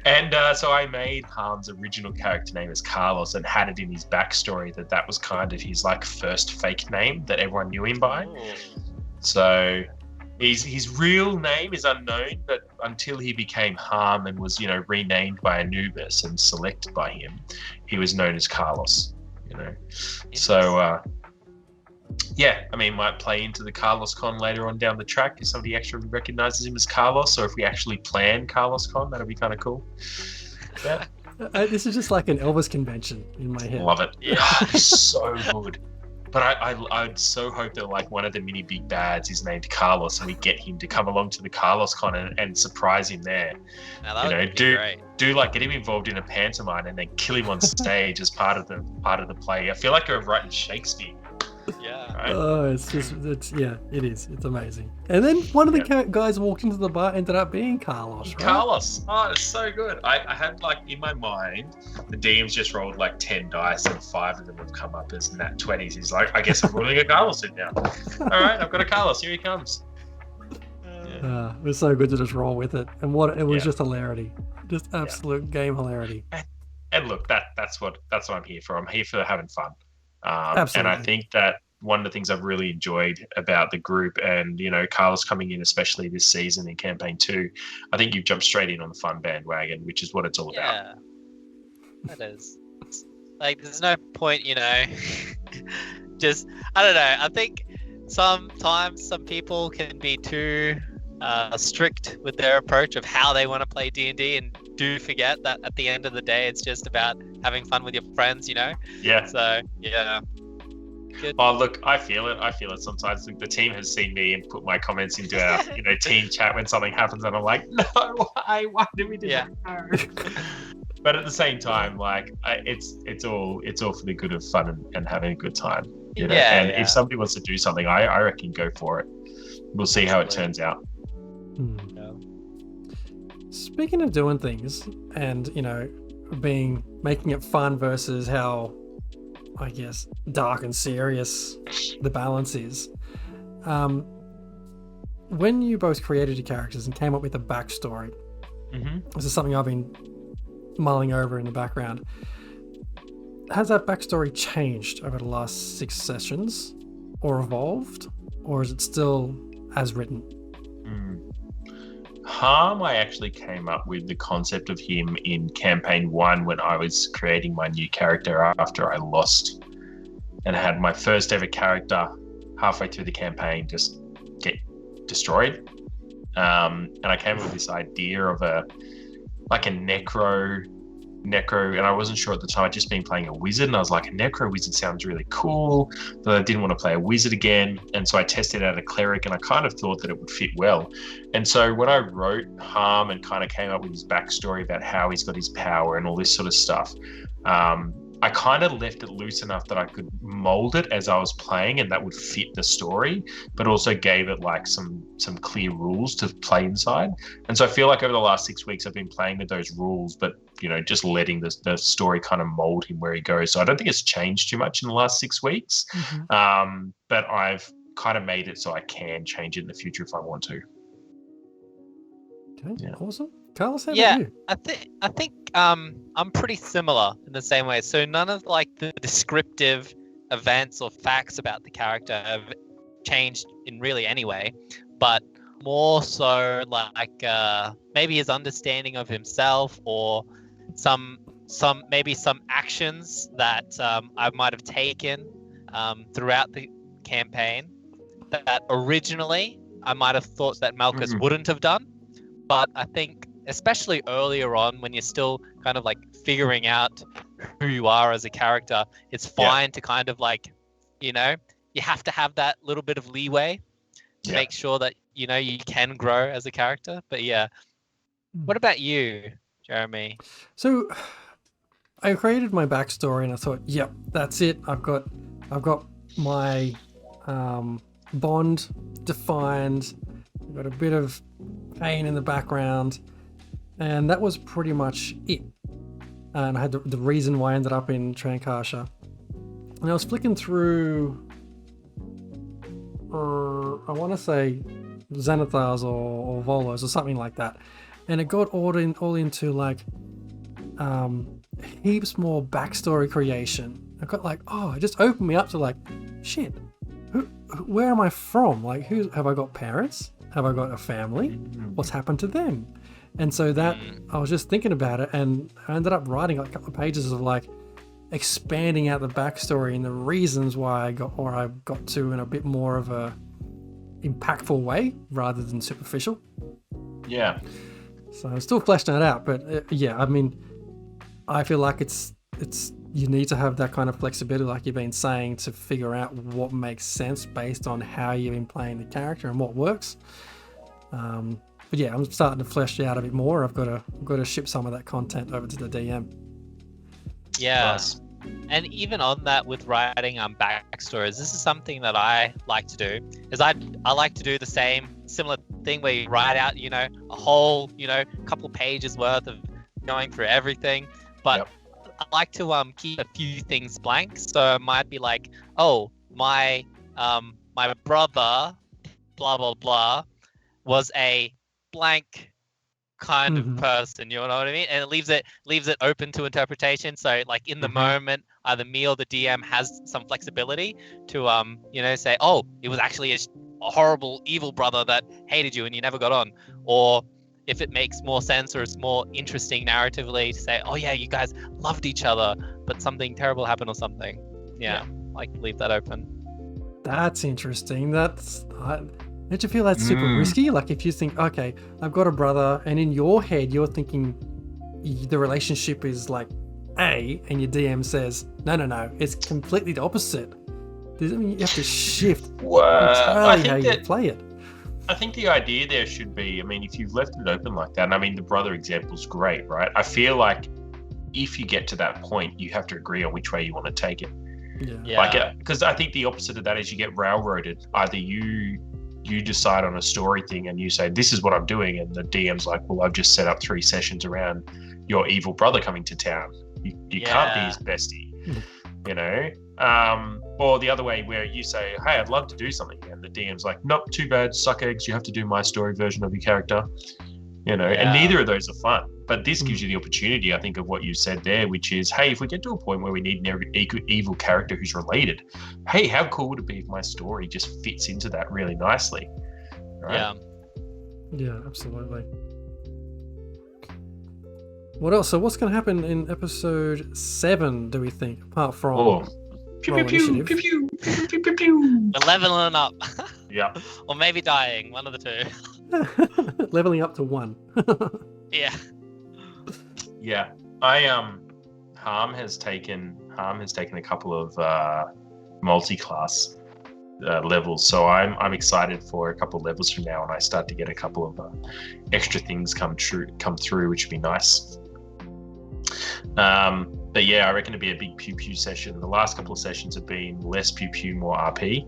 And so I made Harm's original character name as Carlos and had it in his backstory that was kind of his first fake name that everyone knew him by. Ooh. So his real name is unknown, but until he became Harm and was renamed by Anubis and selected by him, he was known as Carlos. So might play into the Carlos Con later on down the track if somebody actually recognizes him as Carlos, or if we actually plan Carlos Con, that'd be kind of cool. Yeah, This is just like an Elvis convention in my head. love it. Yeah. So good. But I'd so hope that one of the mini big bads is named Carlos, and we get him to come along to the Carlos Con and surprise him there. Now, that would be do great. get him involved in a pantomime and then kill him on stage as part of the play. I feel like I'm writing Shakespeare. Yeah. Right? Oh, it is. It's amazing. And then one of the guys walked into the bar ended up being Carlos, right? Carlos. Oh, it's so good. I had in my mind, the DM's just rolled 10 dice and 5 of them have come up as nat 20s. He's like, I guess I'm rolling a Carlos in now. All right, I've got a Carlos. Here he comes. It was so good to just roll with it. And it was Yeah. just hilarity. Just absolute game hilarity. And look, that's what I'm here for. I'm here for having fun. Absolutely. And I think that one of the things I've really enjoyed about the group and, Carlos coming in, especially this season in campaign 2, I think you've jumped straight in on the fun bandwagon, which is what it's all about. Yeah. That is. There's no point, just, I don't know. I think sometimes some people can be too strict with their approach of how they want to play D&D and do forget that at the end of the day, it's just about having fun with your friends, Yeah. So, yeah. Good. Oh, look, I feel it sometimes. The team has seen me and put my comments into our, team chat when something happens, and I'm like, no, why did we do Yeah. that? No. But at the same time, it's all for the good of fun and having a good time. And Yeah. if somebody wants to do something, I reckon go for it. We'll see how it Absolutely. turns out. Yeah. Speaking of doing things and, making it fun versus how, I guess, dark and serious the balance is. When you both created your characters and came up with a backstory, Mm-hmm. this is something I've been mulling over in the background. Has that backstory changed over the last 6 sessions or evolved, or is it still as written? Harm, I actually came up with the concept of him in campaign 1 when I was creating my new character after I lost and had my first ever character halfway through the campaign just get destroyed. And I came up with this idea of a necro, and I wasn't sure at the time. I'd just been playing a wizard, and I was like, a necro wizard sounds really cool, but I didn't want to play a wizard again. And so I tested out a cleric, and I kind of thought that it would fit well. And so when I wrote Harm and kind of came up with his backstory about how he's got his power and all this sort of stuff, I kind of left it loose enough that I could mold it as I was playing, and that would fit the story, but also gave it like some clear rules to play inside. And so I feel like over the last 6 weeks I've been playing with those rules, but just letting the story kind of mold him where he goes. So I don't think it's changed too much in the last 6 weeks, but I've kind of made it so I can change it in the future if I want to. Okay, Yeah. awesome. Carlos, how Yeah. about you? I think I'm pretty similar in the same way. So none of like the descriptive events or facts about the character have changed in really any way, but more so like maybe his understanding of himself, or some actions that I might have taken throughout the campaign that originally I might have thought that Malchus wouldn't have done. But I think especially earlier on, when you're still kind of like figuring out who you are as a character, it's fine to kind of like, you have to have that little bit of leeway to make sure that, you can grow as a character. But yeah. What about you, Jeremy? So I created my backstory and I thought, yep, that's it. I've got my bond defined. I've got a bit of pain in the background, and that was pretty much it. And I had the reason why I ended up in Trancasha. And I was flicking through, I want to say Xanathars or Volos or something like that. And it got all into like heaps more backstory creation. I got like, it just opened me up to like, shit, where am I from? Like, have I got parents? Have I got a family? What's happened to them? And so that I was just thinking about it, and I ended up writing like a couple of pages of like expanding out the backstory and the reasons why I got to in a bit more of a impactful way rather than superficial. Yeah. So I'm still fleshing that out, but I mean, I feel like it's you need to have that kind of flexibility, like you've been saying, to figure out what makes sense based on how you've been playing the character and what works. But yeah, I'm starting to flesh it out a bit more. I've got to ship some of that content over to the DM. Yeah. Nice. And even on that, with writing backstories, this is something that I like to do. Is I like to do the similar thing where you write out, a whole, couple pages worth of going through everything. But I like to keep a few things blank. So it might be like, my brother, blah blah blah, was a blank kind of person, you know what I mean? And it leaves it open to interpretation. So like in the moment, either me or the DM has some flexibility to say, it was actually a horrible evil brother that hated you and you never got on. Or if it makes more sense or it's more interesting narratively to say, you guys loved each other, but something terrible happened or something. Like leave that open. That's interesting. Don't you feel that's super risky? Like if you think, okay, I've got a brother, and in your head you're thinking the relationship is like A, and your DM says, no, it's completely the opposite. Does it mean you have to shift entirely how you play it? I think the idea there should be, if you've left it open like that, and the brother example's great, right? I feel like if you get to that point, you have to agree on which way you want to take it. Yeah. Because I think the opposite of that is you get railroaded. Either you decide on a story thing and you say, this is what I'm doing, and the DM's like, well, I've just set up 3 sessions around your evil brother coming to town. You can't be his bestie, or the other way where you say, hey, I'd love to do something, and the DM's like, nope, too bad, suck eggs, you have to do my story version of your character, and neither of those are fun. But this gives you the opportunity, I think, of what you said there, which is, hey, if we get to a point where we need an evil character who's related, hey, how cool would it be if my story just fits into that really nicely? Right? Yeah, absolutely. What else? So what's going to happen in episode 7, do we think, apart from Pew, roll pew, pew, initiative? pew, pew, pew, pew, pew. We're leveling up. Yeah. Or maybe dying, one of the two. Leveling up to 1. Yeah. Yeah. Harm has taken a couple of multi-class levels, so I'm excited for a couple of levels from now, and I start to get a couple of extra things come through, which would be nice. But yeah, I reckon it'd be a big pew pew session. The last couple of sessions have been less pew pew, more RP.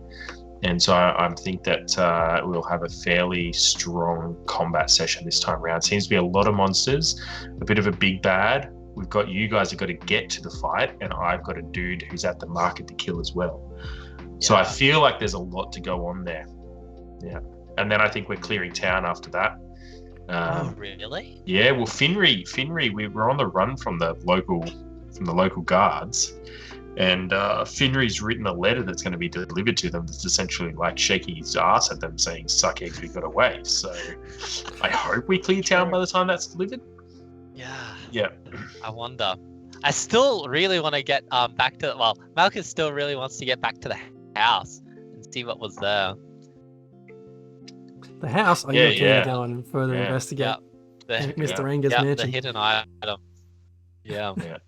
And so I think that we'll have a fairly strong combat session this time around. Seems to be a lot of monsters, a bit of a big bad. We've got you guys have got to get to the fight, and I've got a dude who's at the market to kill as well. So I feel like there's a lot to go on there. Yeah. And then I think we're clearing town after that. Oh, really? Yeah, well, Finry, we were on the run from the local guards. And Finry's written a letter that's going to be delivered to them that's essentially like shaking his ass at them saying, suck eggs, we got away. So I hope we clear town by the time that's delivered. Yeah. I wonder. I still really want to get back to, well, Malchus still really wants to get back to the house and see what was there. The house? Are you going to go and further investigate Mr. Anger's mansion? The hidden item. Yeah. Yeah.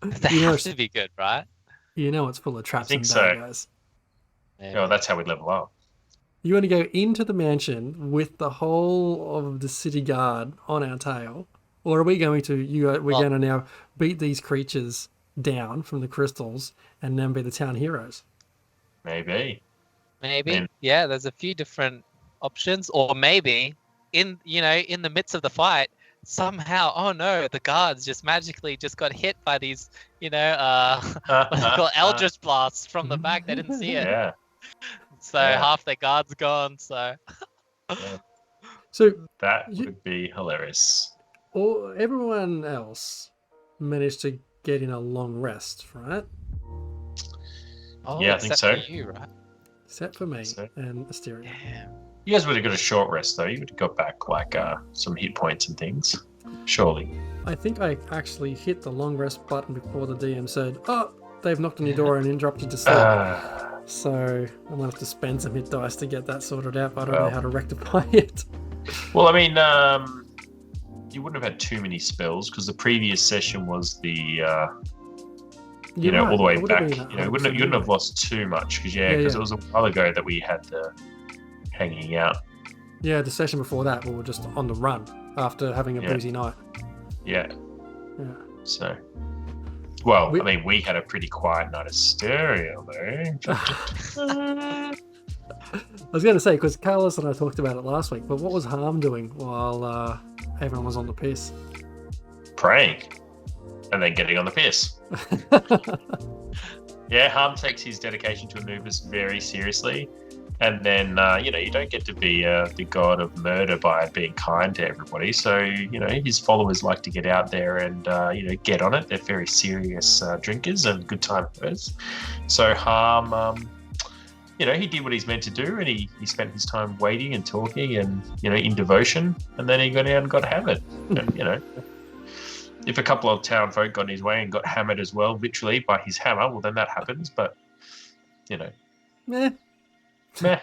That has to be good, right? You know it's full of traps and so. bad guys. Yeah, well, that's how we level up. You want to go into the mansion with the whole of the city guard on our tail? Or are we going to, going to now beat these creatures down from the crystals and then be the town heroes? Maybe. Yeah, there's a few different options. Or maybe in the midst of the fight, somehow, oh no, the guards just magically just got hit by these, what they call eldritch blasts from the back. They didn't see it. Yeah. So half their guards gone. So. So that would be hilarious. Or everyone else managed to get in a long rest, right? Oh, yeah, I think so. For you, right? Except for me and Asteria. Damn. You guys would have got a short rest though. You would have got back like some hit points and things. Surely. I think I actually hit the long rest button before the DM said, "Oh, they've knocked on your door and interrupted you to sleep." So I'm gonna have to spend some hit dice to get that sorted out. But I don't know how to rectify it. Well, I mean, you wouldn't have had too many spells because the previous session was the all the way back. You wouldn't have lost too much because it was a while ago that we had the hanging out. Yeah, the session before that we were just on the run after having a boozy night. Yeah. So, well, I mean, we had a pretty quiet night of stereo though. I was going to say, because Carlos and I talked about it last week, but what was Harm doing while everyone was on the piss? Praying. And then getting on the piss. Yeah, Harm takes his dedication to Anubis very seriously. And then, you don't get to be the god of murder by being kind to everybody. So, his followers like to get out there and, get on it. They're very serious drinkers and good timers. So Harm, he did what he's meant to do, and he spent his time waiting and talking and, in devotion. And then he got out and got hammered. And, if a couple of town folk got in his way and got hammered as well, literally by his hammer, well, then that happens. But, Meh. Meh.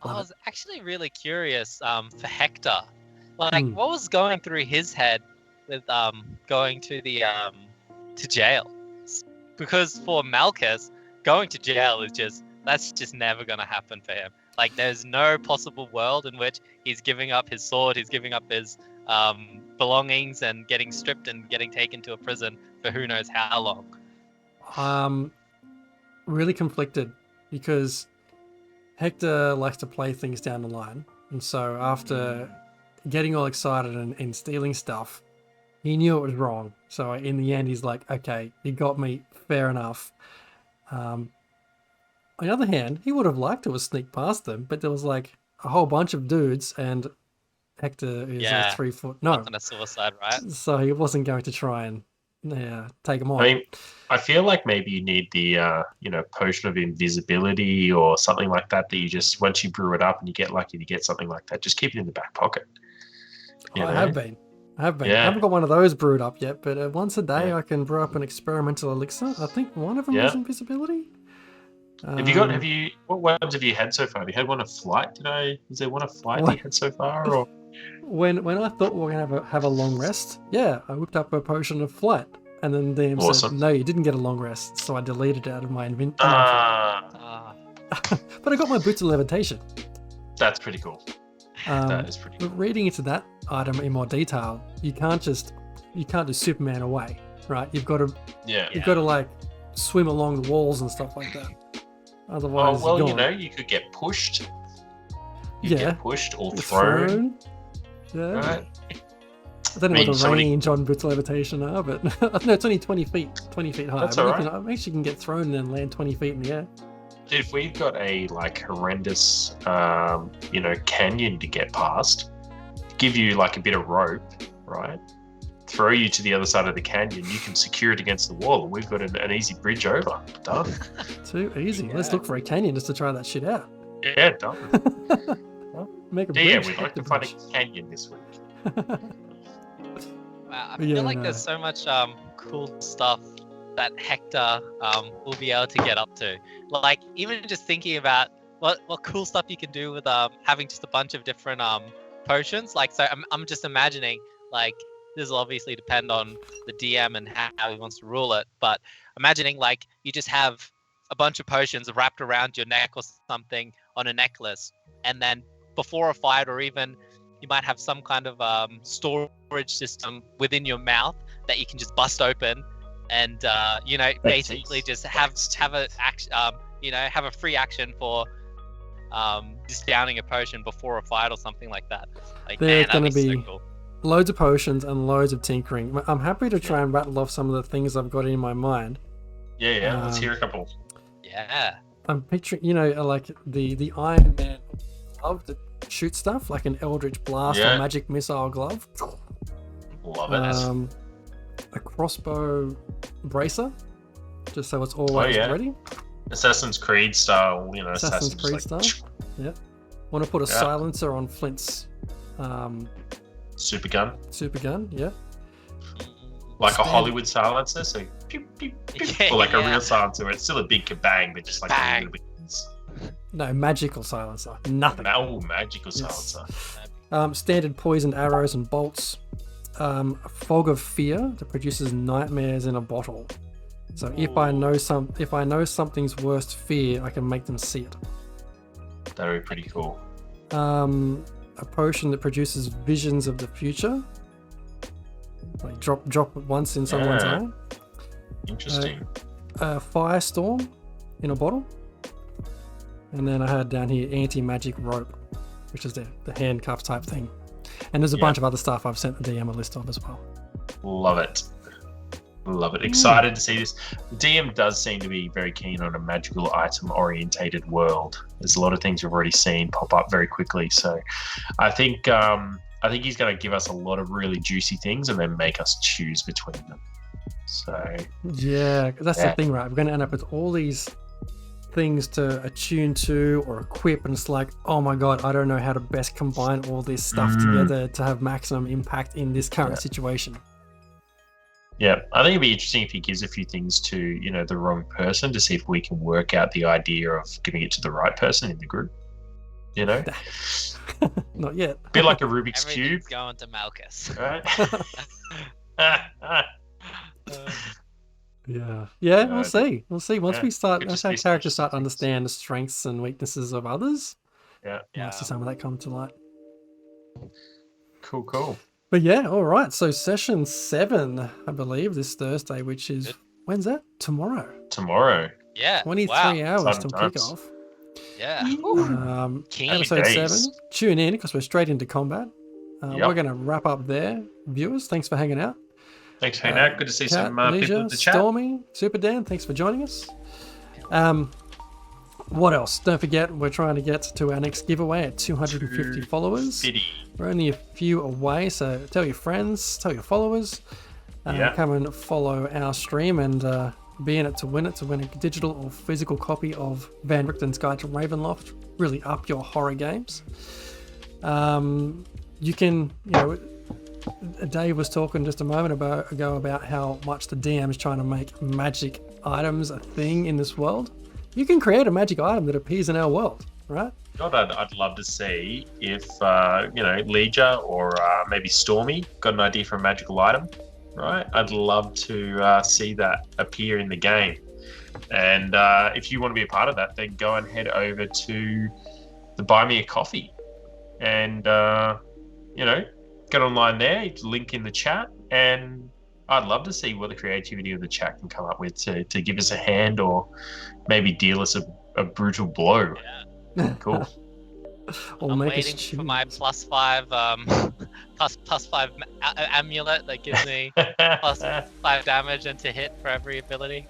I was actually really curious for Hector. Like, what was going through his head with going to the to jail? Because for Malchus, going to jail is that's just never going to happen for him. Like, there's no possible world in which he's giving up his sword, he's giving up his belongings and getting stripped and getting taken to a prison for who knows how long. Really conflicted because Hector likes to play things down the line, and so after getting all excited and stealing stuff, he knew it was wrong. So in the end, he's like, "Okay, you got me, fair enough." On the other hand, he would have liked to have sneaked past them, but there was like a whole bunch of dudes, and Hector is 3 foot. No, on a suicide, right? So he wasn't going to try and take them on. I mean, I feel like maybe you need the potion of invisibility or something like that. That you just, once you brew it up and you get lucky to get something like that, just keep it in the back pocket. I have been. Yeah. I haven't got one of those brewed up yet, but once a day I can brew up an experimental elixir. I think one of them is invisibility. What weapons have you had so far? Have you had one of flight? Was there one of flight that you had so far? Or when I thought we were gonna have a long rest, I whipped up a potion of flight, and then DM said, "No, you didn't get a long rest," so I deleted it out of my inventory. But I got my boots of levitation. That's pretty cool. That is pretty cool. But reading into that item in more detail, you can't just Superman away. right? You've got to Yeah. like swim along the walls and stuff like that. Oh, Otherwise, well, you're you gone. know, you could get pushed. You Yeah. get pushed or thrown. Yeah. Right? I don't know I mean, what the somebody- range on boots levitation are, but no, it's only 20 feet high. That's but all you right. can, I actually can get thrown and then land 20 feet in the air. Dude, if we've got a like horrendous, canyon to get past, give you like a bit of rope, right? Throw you to the other side of the canyon. You can secure it against the wall, and we've got an easy bridge over. Done. Too easy. Let's Yeah. look for a canyon just to try that shit out. Yeah, done. Make a Yeah, bridge. we'd like to find a canyon this week. Wow, I Yeah, feel like no. there's so much cool stuff that Hector will be able to get up to. Like even just thinking about what cool stuff you can do with having just a bunch of different potions. Like so, I'm just imagining like this will obviously depend on the DM and how he wants to rule it. But imagining like you just have a bunch of potions wrapped around your neck or something on a necklace, and then before a fight or even you might have some kind of storage system within your mouth that you can just bust open and basically just have a action, have a free action for just downing a potion before a fight or something like that. Like There's man, that'd gonna be be- so cool. Loads of potions and loads of tinkering. I'm happy to try and rattle off some of the things I've got in my mind. Yeah. Let's Um, hear a couple. Yeah. I'm picturing, like the Iron Man glove that shoots stuff, like an Eldritch Blast Yeah. or Magic Missile glove. Love it. A crossbow bracer, just so it's always yeah. ready. Assassin's Creed style, Assassin's Creed like, style. Yeah. Want to put a Yeah. silencer on Flint's super gun, super gun. Yeah. like a Standard. Hollywood silencer, so pew, pew, pew, Yeah, or like a yeah. real silencer. It's still a big kabang, but just like a Bang. little bit. No, magical silencer. Nothing. Magical Yes. silencer. Standard poisoned arrows and bolts. Fog of fear that produces nightmares in a bottle. So if I know something's worst fear, I can make them see it. That would be pretty cool. A potion that produces visions of the future. Like drop it once in someone's Yeah. eye. Interesting. A firestorm in a bottle. And then I had down here anti-magic rope, which is the handcuff type thing. And there's a Yeah. bunch of other stuff I've sent the DM a list of as well. Love it. Love it. Excited to see this. The DM does seem to be very keen on a magical item orientated world. There's a lot of things we've already seen pop up very quickly. So I think he's going to give us a lot of really juicy things and then make us choose between them. So Yeah, 'cause that's Yeah. the thing, right? We're going to end up with all these things to attune to or equip, and it's like, oh my god, I don't know how to best combine all this stuff together to have maximum impact in this current situation. yeah, I think it'd be interesting if he gives a few things to, the wrong person to see if we can work out the idea of giving it to the right person in the group. Not yet. A bit like a Rubik's Cube, Everything's going to Malchus. right? Yeah, No, we'll see. We'll see. Once yeah, we start, could once just our be some characters start to interesting understand the strengths and weaknesses of others, Yeah. we'll see some of that come to light. Cool. But yeah, all right. So session 7, I believe, this Thursday, which is Good. when's that? Tomorrow. Tomorrow. Yeah. 23 Wow. hours Exciting till kick times. off. Yeah. Keen Episode days. 7. Tune in because we're straight into combat. Yep. We're going to wrap up there. Viewers, thanks for hanging out. Thanks for hanging out. Good to see Kat, some people Leisure, in the chat. Stormy, Super Dan, thanks for joining us. What else? Don't forget, we're trying to get to our next giveaway at 250 followers. Fitty. We're only a few away, so tell your friends, tell your followers. Yeah. Come and follow our stream and be in it to win a digital or physical copy of Van Richten's Guide to Ravenloft. Really up your horror games. You can, Dave was talking just a moment ago about how much the DM is trying to make magic items a thing in this world. You can create a magic item that appears in our world, right? God, I'd love to see if, Leisure or maybe Stormy got an idea for a magical item, right? I'd love to see that appear in the game. And if you want to be a part of that, then go and head over to the Buy Me a Coffee and, get online there, link in the chat, and I'd love to see what the creativity of the chat can come up with to give us a hand or maybe deal us a brutal blow. Yeah. Cool. Or I'm make us waiting for my choose. +5 +5 amulet that gives me +5 damage and to hit for every ability.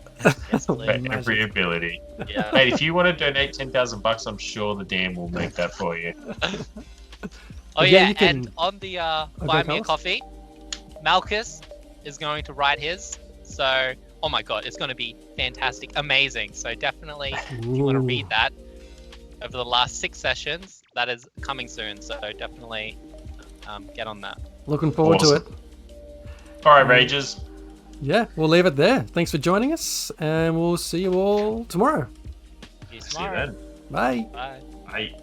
Yes, For please. every ability. Yeah. Mate, if you want to donate $10,000, I'm sure the DM will make that for you. Oh But yeah, yeah, you can- and on the Okay, Buy Me a Carlos? Coffee, Malchus is going to write his. So, oh my god, it's going to be fantastic, amazing. So definitely, if you want to Ooh. read that over the last 6 sessions, that is coming soon. So definitely get on that. Looking forward to it. Awesome. All right, Rages. Yeah, we'll leave it there. Thanks for joining us, and we'll see you all tomorrow. See you See you tomorrow. then. Bye. Bye. Bye.